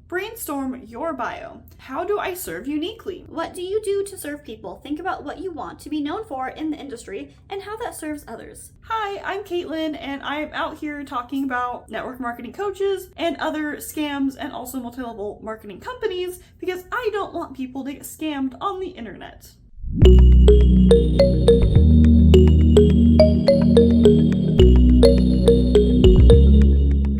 Brainstorm your bio. How do I serve uniquely? What do you do to serve people? Think about what you want to be known for in the industry and how that serves others. Hi, I'm Caitlin, and I'm out here talking about network marketing coaches and other scams and also multi-level marketing companies because I don't want people to get scammed on the internet.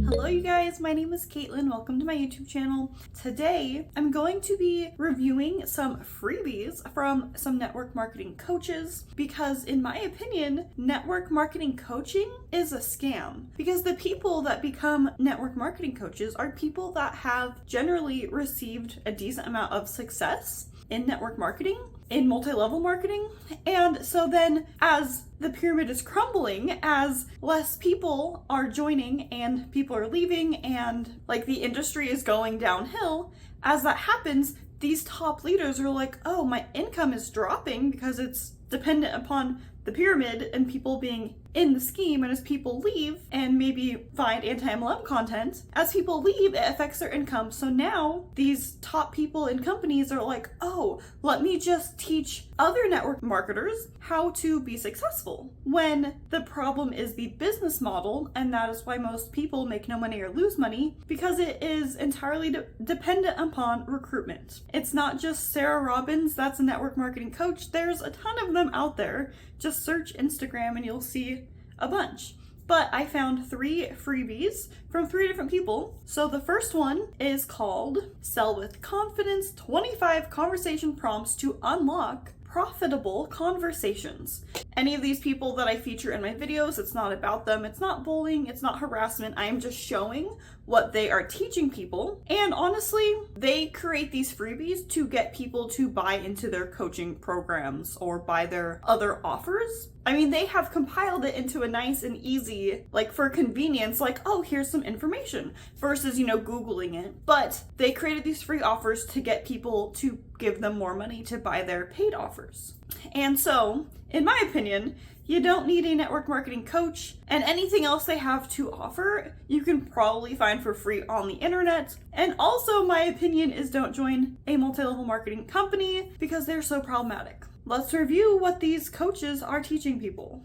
Hello you guys, my name is Caitlin. Welcome to my YouTube channel. Today, I'm going to be reviewing some freebies from some network marketing coaches because in my opinion, network marketing coaching is a scam because the people that become network marketing coaches are people that have generally received a decent amount of success in network marketing, in multi-level marketing. And so then as the pyramid is crumbling, as less people are joining and people are leaving and like the industry is going downhill, as that happens, these top leaders are like, oh, my income is dropping because it's dependent upon the pyramid and people being in the scheme, and as people leave and maybe find anti-MLM content, as people leave, it affects their income. So now these top people in companies are like, oh, let me just teach other network marketers how to be successful. When the problem is the business model, and that is why most people make no money or lose money, because it is entirely dependent upon recruitment. It's not just Sarah Robbins that's a network marketing coach. There's a ton of them out there. Just search Instagram and you'll see a bunch. But I found 3 freebies from 3 different people. So the first one is called Sell with Confidence, 25 Conversation Prompts to Unlock Profitable Conversations. Any of these people that I feature in my videos, it's not about them, it's not bullying, it's not harassment, I am just showing what they are teaching people. And honestly, they create these freebies to get people to buy into their coaching programs or buy their other offers. I mean, they have compiled it into a nice and easy, like for convenience, like, oh, here's some information versus, Googling it. But they created these free offers to get people to give them more money to buy their paid offers. And so, in my opinion, you don't need a network marketing coach, and anything else they have to offer, you can probably find for free on the internet. And also, my opinion is don't join a multi-level marketing company because they're so problematic. Let's review what these coaches are teaching people.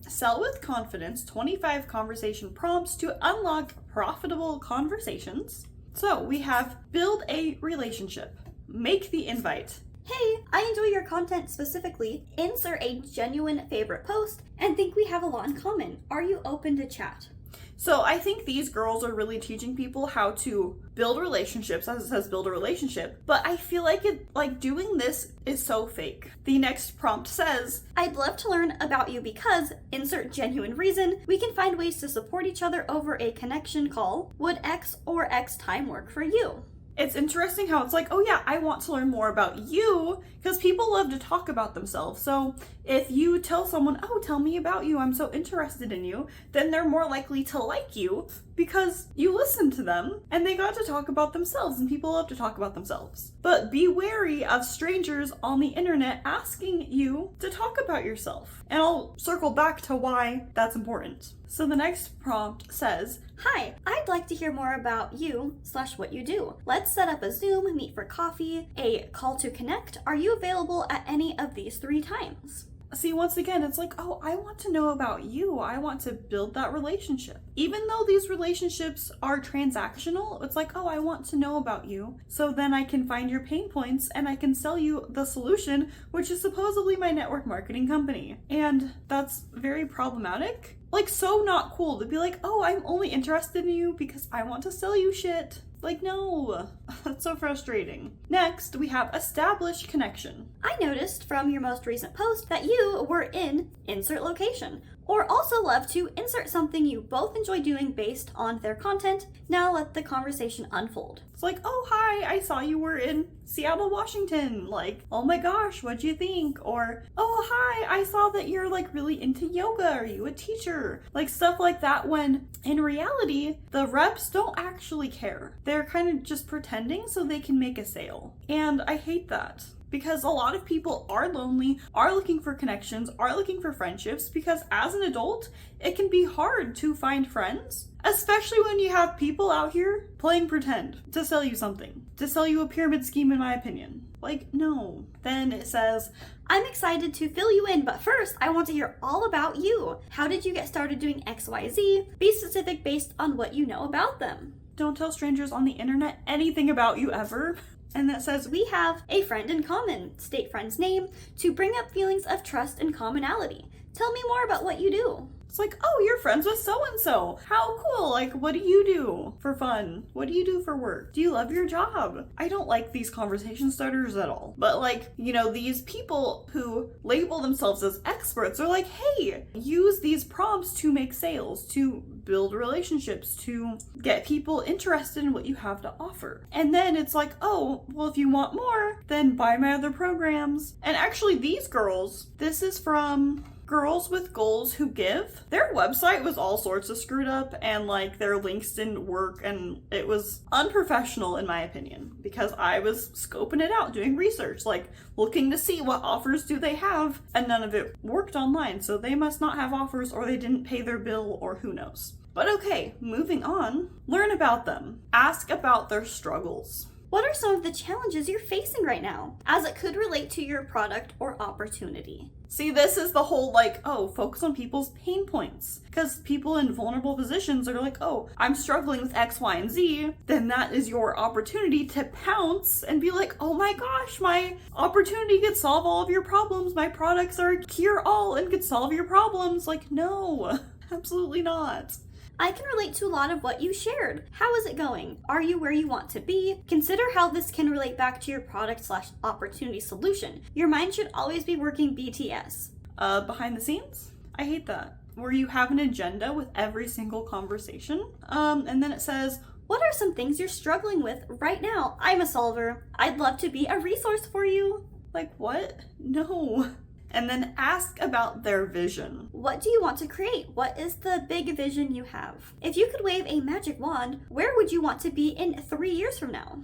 Sell with Confidence, 25 Conversation Prompts to Unlock Profitable Conversations. So we have build a relationship, make the invite. Hey, I enjoy your content specifically. Insert a genuine favorite post and think we have a lot in common. Are you open to chat? So I think these girls are really teaching people how to build relationships, as it says build a relationship, but I feel like doing this is so fake. The next prompt says, I'd love to learn about you because, insert genuine reason, we can find ways to support each other over a connection call. Would X or X time work for you? It's interesting how it's like, oh yeah, I want to learn more about you, because people love to talk about themselves. So if you tell someone, oh, tell me about you, I'm so interested in you, then they're more likely to like you because you listened to them and they got to talk about themselves, and people love to talk about themselves. But be wary of strangers on the internet asking you to talk about yourself. And I'll circle back to why that's important. So the next prompt says, Hi, I'd like to hear more about you / what you do. Let's set up a Zoom, meet for coffee, a call to connect. Are you available at any of these 3 times? See, once again, it's like, oh, I want to know about you. I want to build that relationship. Even though these relationships are transactional, it's like, oh, I want to know about you. So then I can find your pain points and I can sell you the solution, which is supposedly my network marketing company. And that's very problematic. Like, so not cool to be like, oh, I'm only interested in you because I want to sell you shit. Like, no, that's so frustrating. Next, we have establish connection. I noticed from your most recent post that you were in insert location, or also love to insert something you both enjoy doing based on their content. Now let the conversation unfold. It's like, oh, hi, I saw you were in Seattle, Washington. Like, oh my gosh, what'd you think? Or, oh, hi, I saw that you're like really into yoga. Are you a teacher? Like stuff like that, when in reality, the reps don't actually care. They're kind of just pretending so they can make a sale. And I hate that. Because a lot of people are lonely, are looking for connections, are looking for friendships, because as an adult, it can be hard to find friends Especially when you have people out here playing pretend to sell you something, to sell you a pyramid scheme, in my opinion. Like, no. Then it says, I'm excited to fill you in, but first, I want to hear all about you. How did you get started doing XYZ? Be specific based on what you know about them. Don't tell strangers on the internet anything about you ever. And that says, We have a friend in common. State friend's name to bring up feelings of trust and commonality. Tell me more about what you do. It's like, oh, you're friends with so-and-so. How cool. Like, what do you do for fun? What do you do for work? Do you love your job? I don't like these conversation starters at all. But like, you know, these people who label themselves as experts are like, hey, use these prompts to make sales, to build relationships, to get people interested in what you have to offer. And then it's like, oh, well, if you want more, then buy my other programs. And actually these girls, this is from Girls with Goals Who Give. Their website was all sorts of screwed up, and like their links didn't work, and it was unprofessional in my opinion, because I was scoping it out, doing research, like looking to see what offers do they have, and none of it worked online, so they must not have offers, or they didn't pay their bill, or who knows. But okay, moving on. Learn about them. Ask about their struggles. What are some of the challenges you're facing right now, as it could relate to your product or opportunity? See, this is the whole like, oh, focus on people's pain points. Because people in vulnerable positions are like, oh, I'm struggling with X, Y, and Z. Then that is your opportunity to pounce and be like, oh my gosh, my opportunity could solve all of your problems. My products are cure all and could solve your problems. Like, no, absolutely not. I can relate to a lot of what you shared. How is it going? Are you where you want to be? Consider how this can relate back to your product/opportunity solution. Your mind should always be working BTS. Behind the scenes? I hate that. Where you have an agenda with every single conversation. And then it says, what are some things you're struggling with right now? I'm a solver. I'd love to be a resource for you. Like, what? No. And then ask about their vision. What do you want to create? What is the big vision you have? If you could wave a magic wand, where would you want to be in 3 years from now?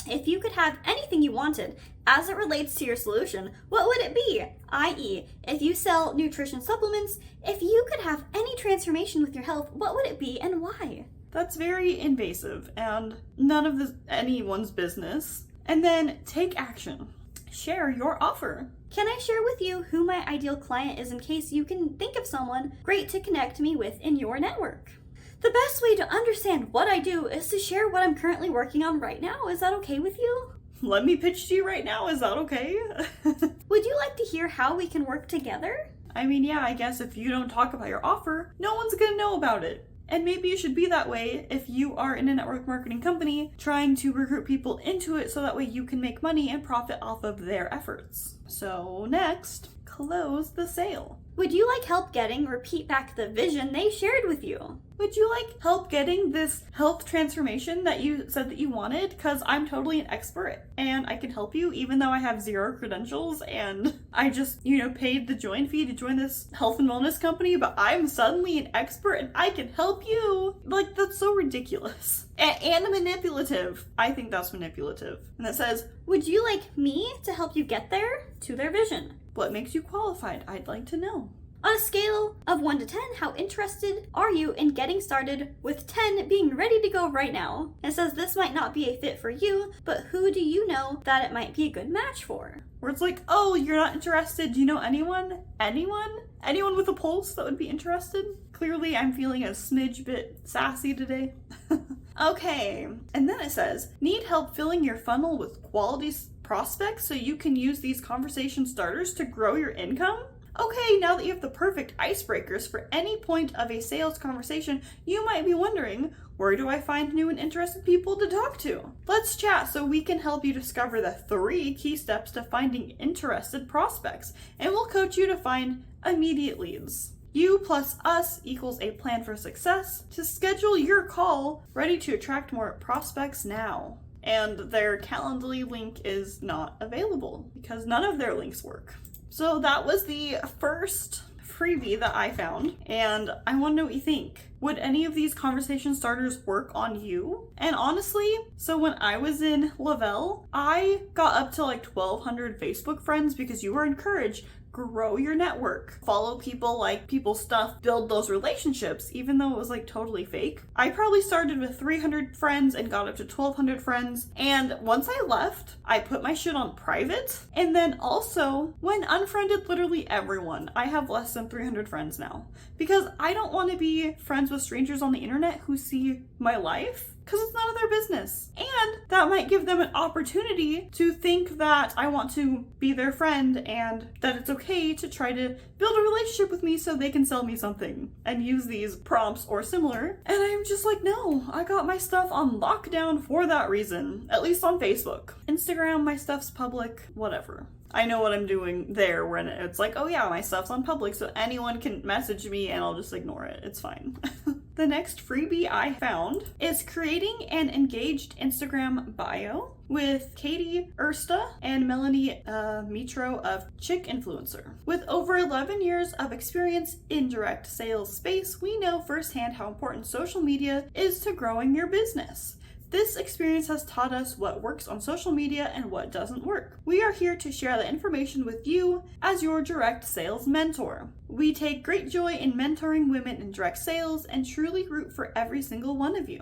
If you could have anything you wanted as it relates to your solution, what would it be? I.e., if you sell nutrition supplements, if you could have any transformation with your health, what would it be and why? That's very invasive and none of anyone's business. And then take action. Share your offer. Can I share with you who my ideal client is in case you can think of someone great to connect me with in your network? The best way to understand what I do is to share what I'm currently working on right now. Is that okay with you? Let me pitch to you right now. Is that okay? Would you like to hear how we can work together? I mean, yeah, I guess if you don't talk about your offer, no one's gonna know about it. And maybe it should be that way if you are in a network marketing company trying to recruit people into it so that way you can make money and profit off of their efforts. So next, close the sale. Would you like help getting repeat back the vision they shared with you? Would you like help getting this health transformation that you said that you wanted? Because I'm totally an expert and I can help you even though I have 0 credentials and I just, paid the join fee to join this health and wellness company, but I'm suddenly an expert and I can help you. Like, that's so ridiculous. And manipulative. I think that's manipulative. And it says, would you like me to help you get there to their vision? What makes you qualified? I'd like to know. On a scale of 1 to 10, how interested are you in getting started, with 10 being ready to go right now? It says this might not be a fit for you, but who do you know that it might be a good match for? Where it's like, oh, you're not interested. Do you know anyone? Anyone with a pulse that would be interested? Clearly, I'm feeling a smidge bit sassy today. Okay, and then it says, need help filling your funnel with quality prospects so you can use these conversation starters to grow your income? Okay, now that you have the perfect icebreakers for any point of a sales conversation, you might be wondering, where do I find new and interested people to talk to? Let's chat so we can help you discover the 3 key steps to finding interested prospects, and we'll coach you to find immediate leads. You plus us equals a plan for success. To schedule your call, ready to attract more prospects now. And their Calendly link is not available because none of their links work. So that was the first freebie that I found, and I want to know what you think. Would any of these conversation starters work on you? And honestly, so when I was in Lavelle, I got up to like 1,200 Facebook friends because you were encouraged, grow your network, follow people, like people's stuff, build those relationships, even though it was like totally fake. I probably started with 300 friends and got up to 1,200 friends. And once I left, I put my shit on private and then also went unfriended literally everyone. I have less than 300 friends now because I don't want to be friends with strangers on the internet who see my life, because it's none of their business. And that might give them an opportunity to think that I want to be their friend and that it's okay to try to build a relationship with me so they can sell me something and use these prompts or similar. And I'm just like, no, I got my stuff on lockdown for that reason, at least on Facebook. Instagram, my stuff's public, whatever. I know what I'm doing there when it's like, oh yeah, my stuff's on public, so anyone can message me and I'll just ignore it. It's fine. The next freebie I found is creating an engaged Instagram bio with Katie Ersta and Melanie Mitro of Chick Influencer. With over 11 years of experience in direct sales space, we know firsthand how important social media is to growing your business. This experience has taught us what works on social media and what doesn't work. We are here to share the information with you as your direct sales mentor. We take great joy in mentoring women in direct sales and truly root for every single one of you.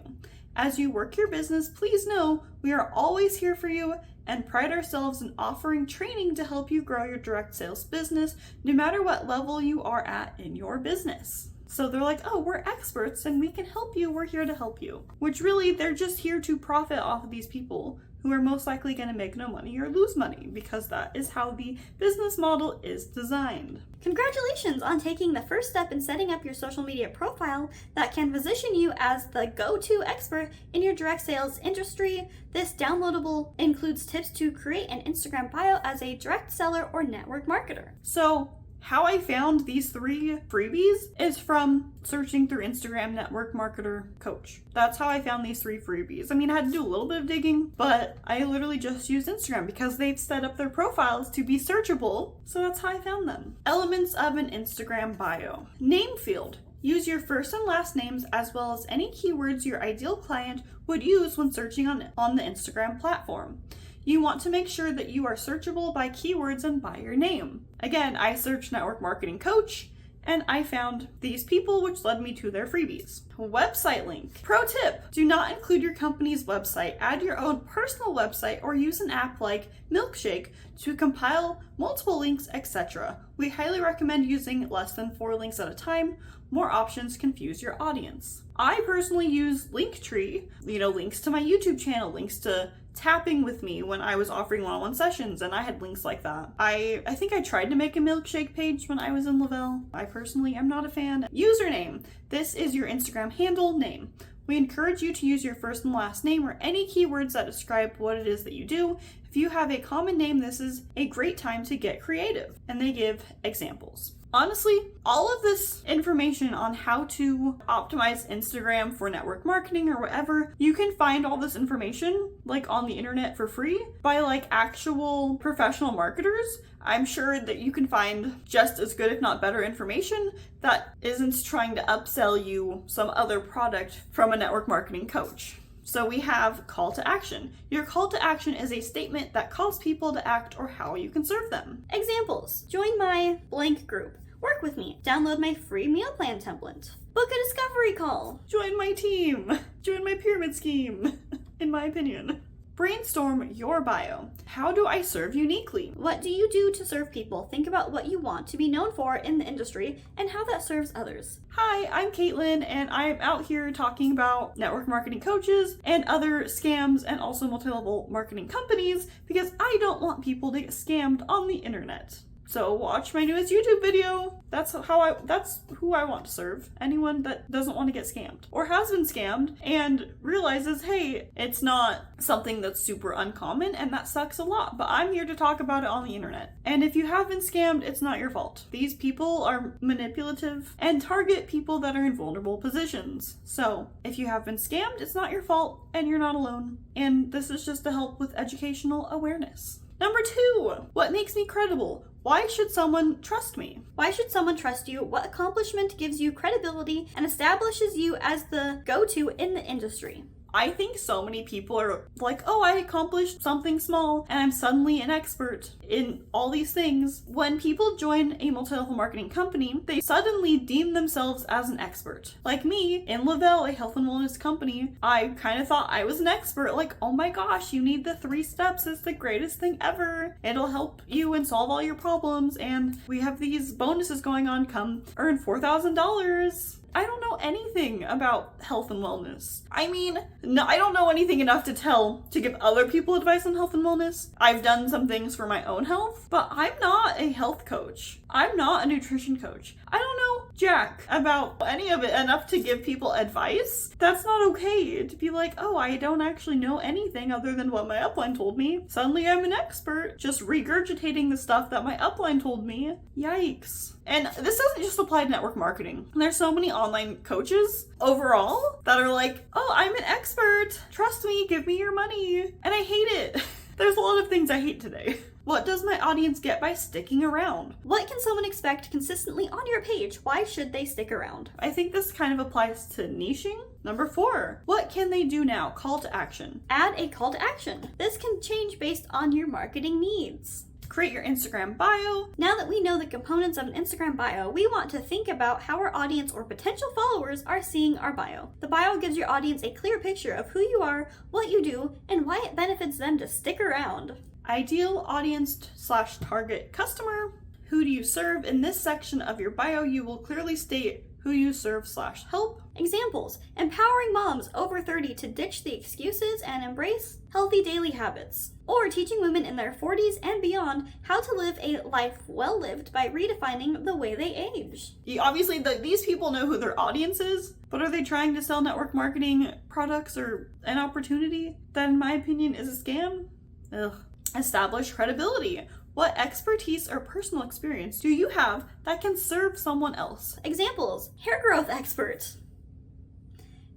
As you work your business, please know we are always here for you and pride ourselves in offering training to help you grow your direct sales business, no matter what level you are at in your business. So they're like, oh, we're experts and we can help you. We're here to help you. Which really, they're just here to profit off of these people who are most likely going to make no money or lose money, because that is how the business model is designed. Congratulations on taking the first step in setting up your social media profile that can position you as the go-to expert in your direct sales industry. This downloadable includes tips to create an Instagram bio as a direct seller or network marketer. So how I found these 3 freebies is from searching through Instagram network marketer coach. That's how I found these 3 freebies. I mean, I had to do a little bit of digging, but I literally just used Instagram because they've set up their profiles to be searchable. So that's how I found them. Elements of an Instagram bio. Name field. Use your first and last names as well as any keywords your ideal client would use when searching on the Instagram platform. You want to make sure that you are searchable by keywords and by your name. Again, I searched network marketing coach and I found these people, which led me to their freebies. Website link. Pro tip, do not include your company's website. Add your own personal website or use an app like Milkshake to compile multiple links, etc. We highly recommend using less than 4 links at a time. More options confuse your audience. I personally use Linktree, links to my YouTube channel, links to tapping with me when I was offering one-on-one sessions, and I had links like that. I think I tried to make a Milkshake page when I was in Lavelle. I personally am not a fan. Username. This is your Instagram handle name. We encourage you to use your first and last name or any keywords that describe what it is that you do. If you have a common name, this is a great time to get creative. And they give examples. Honestly, all of this information on how to optimize Instagram for network marketing or whatever, you can find all this information on the internet for free by actual professional marketers. I'm sure that you can find just as good, if not better, information that isn't trying to upsell you some other product from a network marketing coach. So we have call to action. Your call to action is a statement that calls people to act or how you can serve them. Examples. Join my blank group. Work with me. Download my free meal plan template. Book a discovery call. Join my team. Join my pyramid scheme, in my opinion. Brainstorm your bio. How do I serve uniquely? What do you do to serve people? Think about what you want to be known for in the industry and how that serves others. Hi, I'm Caitlin, and I'm out here talking about network marketing coaches and other scams and also multi-level marketing companies because I don't want people to get scammed on the internet. So watch my newest YouTube video. That's who I want to serve. Anyone that doesn't want to get scammed or has been scammed and realizes, hey, it's not something that's super uncommon and that sucks a lot, but I'm here to talk about it on the internet. And if you have been scammed, it's not your fault. These people are manipulative and target people that are in vulnerable positions. So if you have been scammed, it's not your fault and you're not alone. And this is just to help with educational awareness. Number 2, what makes me credible? Why should someone trust me? Why should someone trust you? What accomplishment gives you credibility and establishes you as the go-to in the industry? I think so many people are like, oh, I accomplished something small and I'm suddenly an expert in all these things. When people join a multi-level marketing company, they suddenly deem themselves as an expert. Like me, in Lavelle, a health and wellness company, I kind of thought I was an expert. Like, oh my gosh, you need the 3 steps. It's the greatest thing ever. It'll help you and solve all your problems. And we have these bonuses going on. Come earn $4,000. I don't know anything about health and wellness. I mean, no, I don't know anything enough to give other people advice on health and wellness. I've done some things for my own health, but I'm not a health coach. I'm not a nutrition coach. I don't know jack about any of it enough to give people advice. That's not okay to be like, oh, I don't actually know anything other than what my upline told me. Suddenly I'm an expert, just regurgitating the stuff that my upline told me. Yikes. And this doesn't just apply to network marketing. There's so many online coaches overall that are like, oh, I'm an expert. Trust me, give me your money. And I hate it. There's a lot of things I hate today. What does my audience get by sticking around? What can someone expect consistently on your page? Why should they stick around? I think this kind of applies to niching. Number 4, what can they do now? Call to action. Add a call to action. This can change based on your marketing needs. Create your Instagram bio. Now that we know the components of an Instagram bio, we want to think about how our audience or potential followers are seeing our bio. The bio gives your audience a clear picture of who you are, what you do, and why it benefits them to stick around. Ideal audience / target customer. Who do you serve? In this section of your bio, you will clearly state who you serve / help. Examples: empowering moms over 30 to ditch the excuses and embrace healthy daily habits. Or teaching women in their 40s and beyond how to live a life well lived by redefining the way they age. Obviously, these people know who their audience is, but are they trying to sell network marketing products or an opportunity that, in my opinion, is a scam? Ugh. Establish credibility. What expertise or personal experience do you have that can serve someone else? Examples: hair growth expert,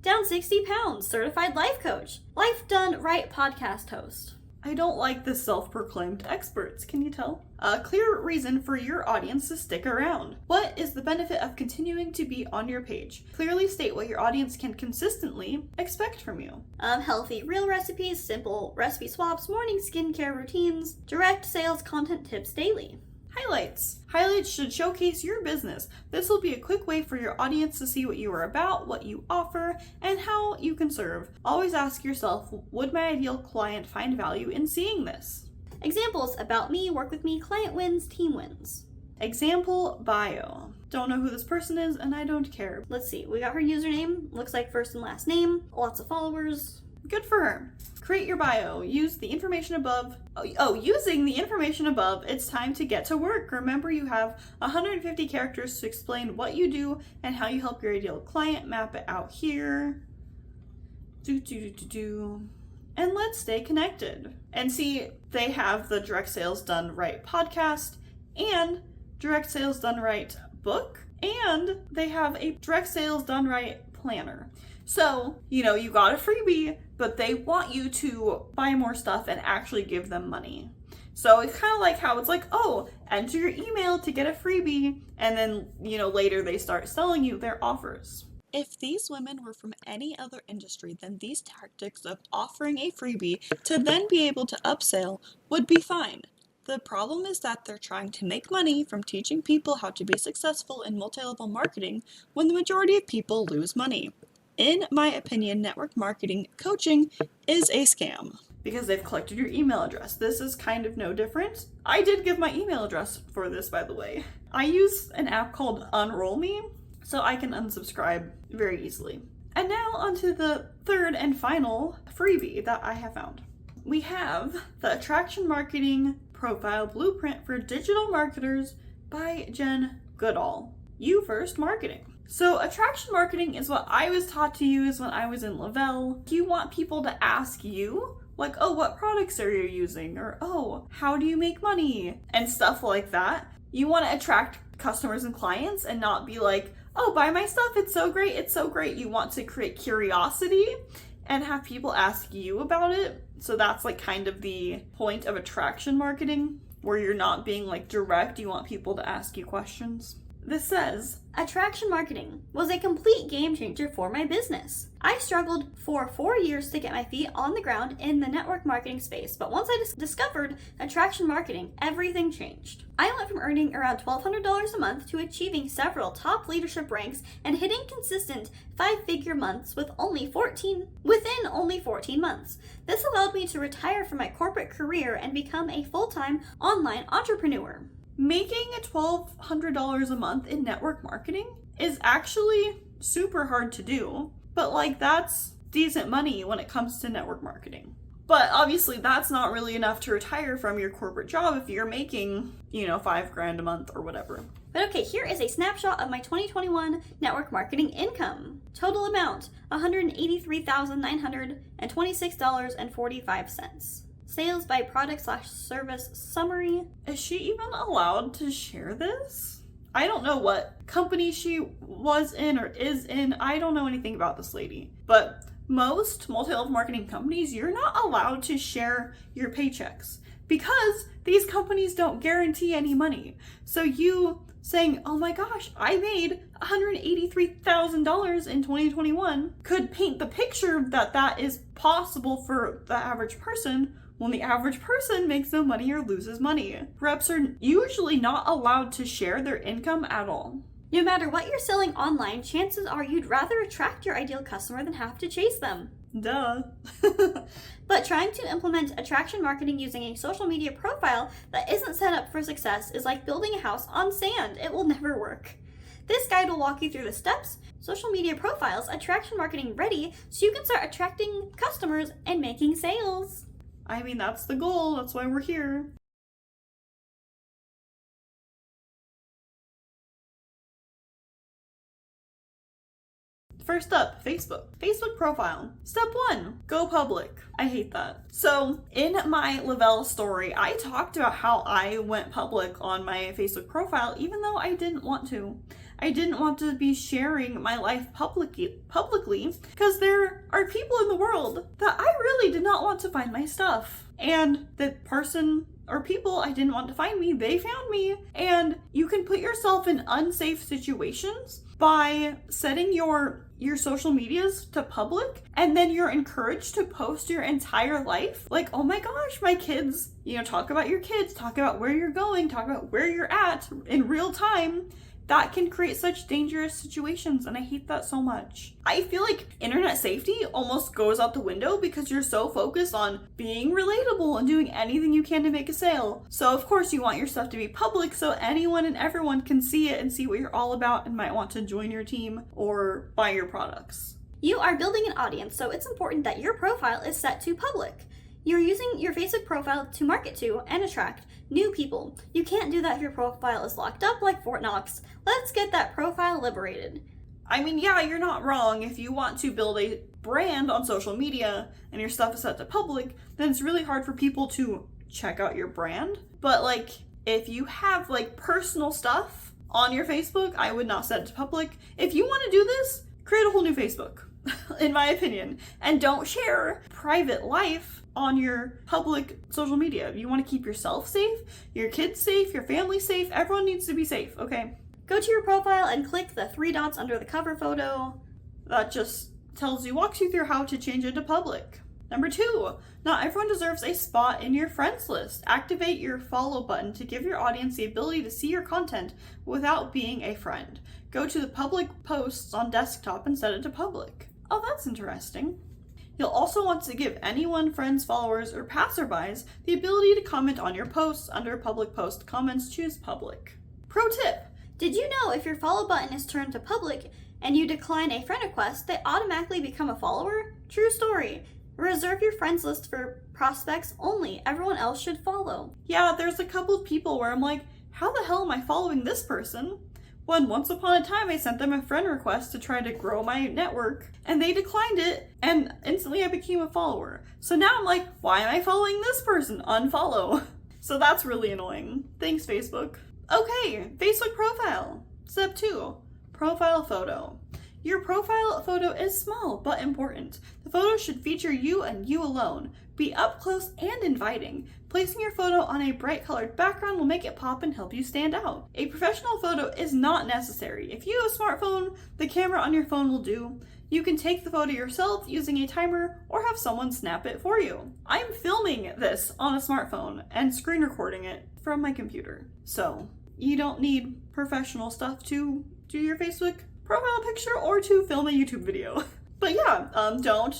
down 60 pounds, certified life coach, life done right podcast host. I don't like the self-proclaimed experts, can you tell? A clear reason for your audience to stick around. What is the benefit of continuing to be on your page? Clearly state what your audience can consistently expect from you. Healthy, real recipes, simple recipe swaps, morning skincare routines, direct sales content tips daily. Highlights. Highlights should showcase your business. This will be a quick way for your audience to see what you are about, what you offer, and how you can serve. Always ask yourself, would my ideal client find value in seeing this? Examples: about me, work with me, client wins, team wins. Example bio. Don't know who this person is, and I don't care. Let's see, we got her username, looks like first and last name, lots of followers. Good for her. Create your bio. Use the information above. Using the information above, it's time to get to work. Remember, you have 150 characters to explain what you do and how you help your ideal client. Map it out here. And let's stay connected. And see, they have the Direct Sales Done Right podcast and Direct Sales Done Right book, and they have a Direct Sales Done Right planner. So, you got a freebie, but they want you to buy more stuff and actually give them money. So it's kind of like how it's like, oh, enter your email to get a freebie, and then, later they start selling you their offers. If these women were from any other industry, then these tactics of offering a freebie to then be able to upsell would be fine. The problem is that they're trying to make money from teaching people how to be successful in multi-level marketing when the majority of people lose money. In my opinion, network marketing coaching is a scam because they've collected your email address. This is kind of no different. I did give my email address for this, by the way. I use an app called Unroll Me, so I can unsubscribe very easily. And now onto the third and final freebie that I have found. We have the Attraction Marketing Profile Blueprint for Digital Marketers by Jen Goodall. You First Marketing. So attraction marketing is what I was taught to use when I was in Lavelle. You want people to ask you, like, oh, what products are you using? Or, oh, how do you make money? And stuff like that. You want to attract customers and clients and not be like, oh, buy my stuff, it's so great, it's so great. You want to create curiosity and have people ask you about it. So that's like kind of the point of attraction marketing, where you're not being like direct, you want people to ask you questions. This says, attraction marketing was a complete game changer for my business. I struggled for 4 years to get my feet on the ground in the network marketing space, but once I discovered attraction marketing, everything changed. I went from earning around $1,200 a month to achieving several top leadership ranks and hitting consistent 5-figure months within only 14 months. This allowed me to retire from my corporate career and become a full-time online entrepreneur. making $1,200 a month in network marketing is actually super hard to do, but like that's decent money when it comes to network marketing. But obviously that's not really enough to retire from your corporate job if you're making, $5,000 a month or whatever. But okay, here is a snapshot of my 2021 network marketing income. Total amount, $183,926.45. Sales by product/service summary. Is she even allowed to share this? I don't know what company she was in or is in. I don't know anything about this lady. But most multi-level marketing companies, you're not allowed to share your paychecks because these companies don't guarantee any money. So you saying, oh my gosh, I made $183,000 in 2021 could paint the picture that that is possible for the average person when the average person makes no money or loses money. Reps are usually not allowed to share their income at all. No matter what you're selling online, chances are you'd rather attract your ideal customer than have to chase them. Duh. But trying to implement attraction marketing using a social media profile that isn't set up for success is like building a house on sand. It will never work. This guide will walk you through the steps, social media profiles, attraction marketing ready, so you can start attracting customers and making sales. I mean, that's the goal. That's why we're here. First up, Facebook. Facebook profile. Step 1, go public. I hate that. So in my Lavelle story, I talked about how I went public on my Facebook profile, even though I didn't want to. I didn't want to be sharing my life publicly because there are people in the world that I really did not want to find my stuff. And the person or people I didn't want to find me, they found me. And you can put yourself in unsafe situations by setting your social medias to public, and then you're encouraged to post your entire life. Like, oh my gosh, my kids, talk about your kids, talk about where you're going, talk about where you're at in real time. That can create such dangerous situations, and I hate that so much. I feel like internet safety almost goes out the window because you're so focused on being relatable and doing anything you can to make a sale. So of course you want your stuff to be public so anyone and everyone can see it and see what you're all about and might want to join your team or buy your products. You are building an audience, so it's important that your profile is set to public. You're using your Facebook profile to market to and attract new people. You can't do that if your profile is locked up like Fort Knox. Let's get that profile liberated. I mean, yeah, you're not wrong. If you want to build a brand on social media and your stuff is set to public, then it's really hard for people to check out your brand. But like, if you have like personal stuff on your Facebook, I would not set it to public. If you want to do this, create a whole new Facebook, in my opinion, and don't share private life on your public social media. You want to keep yourself safe, your kids safe, your family safe. Everyone needs to be safe, okay? Go to your profile and click the 3 dots under the cover photo. That just walks you through how to change it to public. Number 2, not everyone deserves a spot in your friends list. Activate your follow button to give your audience the ability to see your content without being a friend. Go to the public posts on desktop and set it to public. Oh, that's interesting. You'll also want to give anyone, friends, followers, or passerbys the ability to comment on your posts. Under public post comments, choose public. Pro tip. Did you know if your follow button is turned to public and you decline a friend request, they automatically become a follower? True story. Reserve your friends list for prospects only. Everyone else should follow. Yeah, there's a couple of people where I'm like, how the hell am I following this person? Once upon a time, I sent them a friend request to try to grow my network, and they declined it, and instantly I became a follower. So now I'm like, why am I following this person? Unfollow. So that's really annoying. Thanks, Facebook. Okay, Facebook profile. Step 2, profile photo. Your profile photo is small but important. The photo should feature you and you alone. Be up close and inviting. Placing your photo on a bright colored background will make it pop and help you stand out. A professional photo is not necessary. If you have a smartphone, the camera on your phone will do. You can take the photo yourself using a timer or have someone snap it for you. I'm filming this on a smartphone and screen recording it from my computer. So you don't need professional stuff to do your Facebook profile picture or to film a YouTube video. But yeah, don't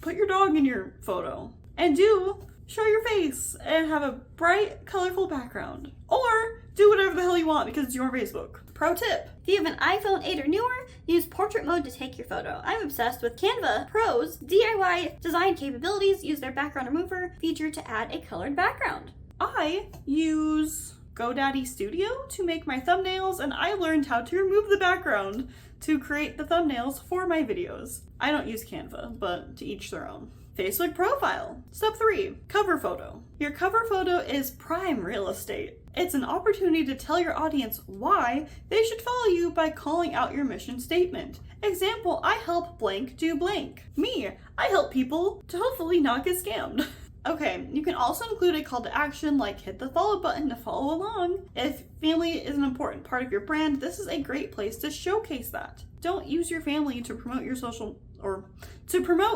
put your dog in your photo. And do show your face and have a bright, colorful background. Or do whatever the hell you want because it's your Facebook. Pro tip. If you have an iPhone 8 or newer, use portrait mode to take your photo. I'm obsessed with Canva Pro's DIY design capabilities. Use their background remover feature to add a colored background. I use GoDaddy Studio to make my thumbnails, and I learned how to remove the background to create the thumbnails for my videos. I don't use Canva, but to each their own. Facebook profile. Step 3, cover photo. Your cover photo is prime real estate. It's an opportunity to tell your audience why they should follow you by calling out your mission statement. Example, I help blank do blank. Me, I help people to hopefully not get scammed. Okay, you can also include a call to action like hit the follow button to follow along. If family is an important part of your brand, this is a great place to showcase that. Don't use your family to promote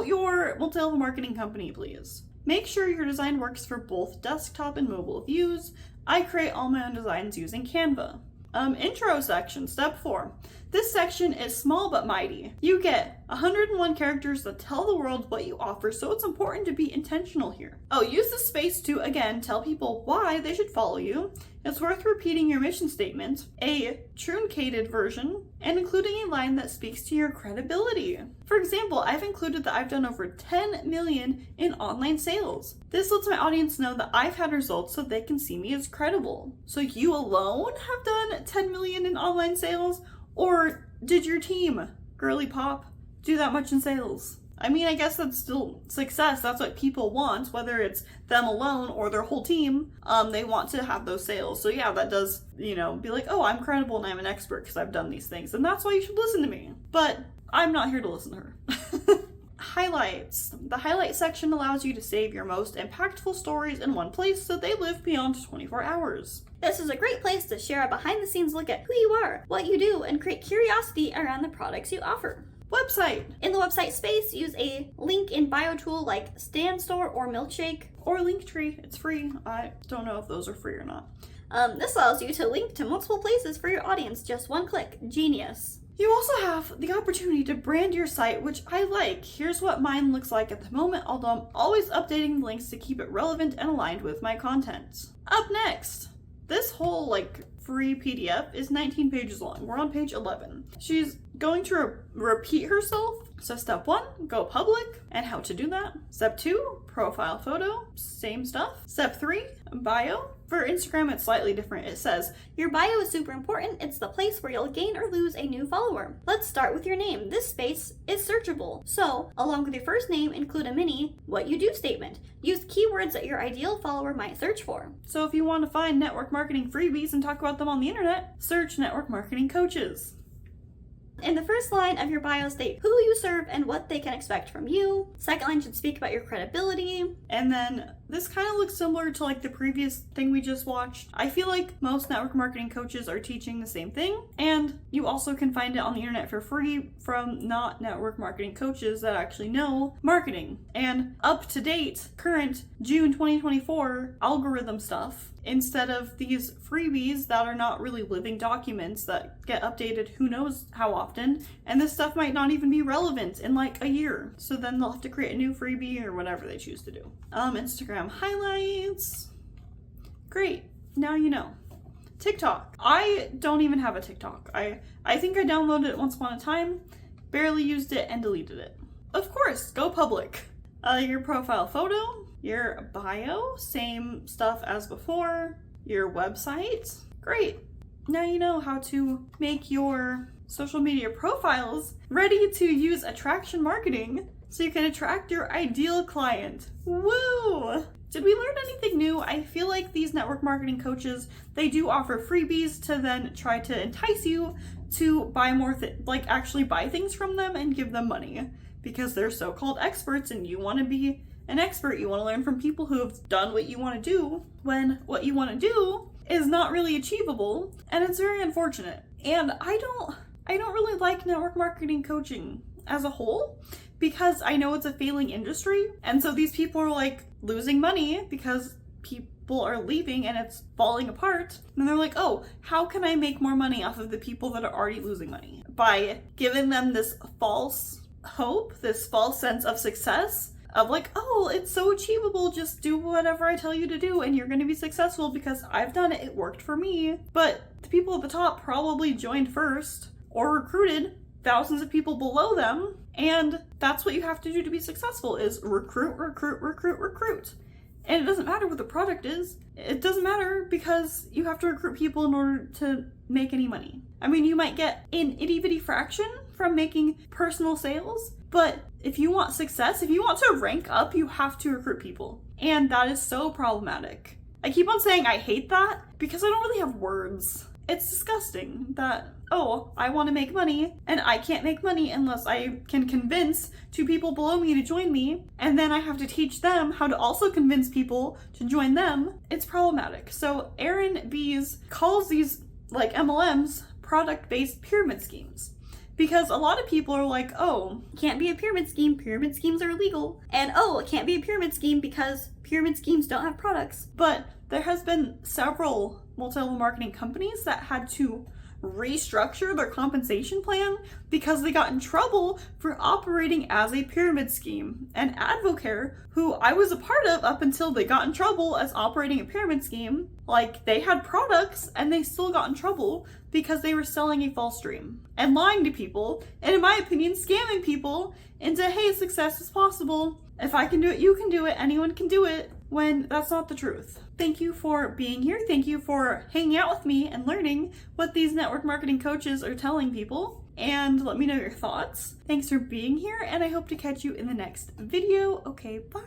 your multi-level marketing company, please. Make sure your design works for both desktop and mobile views. I create all my own designs using Canva. Intro section, step 4. This section is small but mighty. You get 101 characters that tell the world what you offer, so it's important to be intentional here. Oh, use the space to, again, tell people why they should follow you. It's worth repeating your mission statement, a truncated version, and including a line that speaks to your credibility. For example, I've included that I've done over 10 million in online sales. This lets my audience know that I've had results so they can see me as credible. So you alone have done 10 million in online sales? Or did your team, Girly Pop, do that much in sales? I mean, I guess that's still success. That's what people want, whether it's them alone or their whole team. They want to have those sales. So yeah, that does, be like, oh, I'm credible and I'm an expert because I've done these things. And that's why you should listen to me. But I'm not here to listen to her. Highlights. The highlight section allows you to save your most impactful stories in one place so they live beyond 24 hours. This is a great place to share a behind-the-scenes look at who you are, what you do, and create curiosity around the products you offer. Website. In the website space, use a link in bio tool like Stand Store or Milkshake. Or Linktree. It's free. I don't know if those are free or not. This allows you to link to multiple places for your audience. Just one click. Genius. You also have the opportunity to brand your site, which I like. Here's what mine looks like at the moment, although I'm always updating the links to keep it relevant and aligned with my content. Up next, this whole free PDF is 19 pages long. We're on page 11. She's going to repeat herself. So step 1, go public, and how to do that. Step 2, profile photo, same stuff. Step 3, bio. For Instagram, it's slightly different. It says, your bio is super important. It's the place where you'll gain or lose a new follower. Let's start with your name. This space is searchable. So, along with your first name, include a mini what you do statement. Use keywords that your ideal follower might search for. So if you want to find network marketing freebies and talk about them on the internet, search network marketing coaches. In the first line of your bio, state who you serve and what they can expect from you. Second line should speak about your credibility. And then this kind of looks similar to the previous thing we just watched. I feel like most network marketing coaches are teaching the same thing, and you also can find it on the internet for free from not network marketing coaches that actually know marketing. And up to date, current June 2024 algorithm stuff, instead of these freebies that are not really living documents that get updated who knows how often, and this stuff might not even be relevant in a year. So then they'll have to create a new freebie or whatever they choose to do. Instagram highlights. Great, now you know. TikTok. I don't even have a TikTok. I think I downloaded it once upon a time, barely used it, and deleted it. Of course, go public. Your profile photo, your bio, same stuff as before. Your website, great. Now you know how to make your social media profiles ready to use attraction marketing so you can attract your ideal client. Woo! Did we learn anything new? I feel like these network marketing coaches, they do offer freebies to then try to entice you to buy more, actually buy things from them and give them money because they're so-called experts and you want to be an expert. You want to learn from people who have done what you want to do when what you want to do is not really achievable, and it's very unfortunate. And I don't really like network marketing coaching as a whole because I know it's a failing industry, and so these people are like losing money because people are leaving and it's falling apart, and they're like, oh, how can I make more money off of the people that are already losing money? By giving them this false hope, this false sense of success of like, oh, it's so achievable, just do whatever I tell you to do and you're going to be successful because I've done it, it worked for me. But the people at the top probably joined first or recruited thousands of people below them, and that's what you have to do to be successful, is recruit. And it doesn't matter what the product is. It doesn't matter because you have to recruit people in order to make any money. I mean, you might get an itty-bitty fraction from making personal sales, but if you want success, if you want to rank up, you have to recruit people. And that is so problematic. I keep on saying I hate that because I don't really have words. It's disgusting that, oh, I want to make money and I can't make money unless I can convince 2 people below me to join me, and then I have to teach them how to also convince people to join them. It's problematic. So Aaron Bees calls these like MLMs product-based pyramid schemes. Because a lot of people are like, oh, Can't be a pyramid scheme. Pyramid schemes are illegal. And oh, it can't be a pyramid scheme because pyramid schemes don't have products. but there has been several multi-level marketing companies that had to restructure their compensation plan because they got in trouble for operating as a pyramid scheme. And Advocare, who I was a part of up until they got in trouble as operating a pyramid scheme, like they had products and they still got in trouble because they were selling a false dream and lying to people, and in my opinion, scamming people into, hey, success is possible. If I can do it, you can do it, anyone can do it, when that's not the truth. Thank you for being here. Thank you for hanging out with me and learning what these network marketing coaches are telling people. And let me know your thoughts. Thanks for being here, and I hope to catch you in the next video. Okay, bye.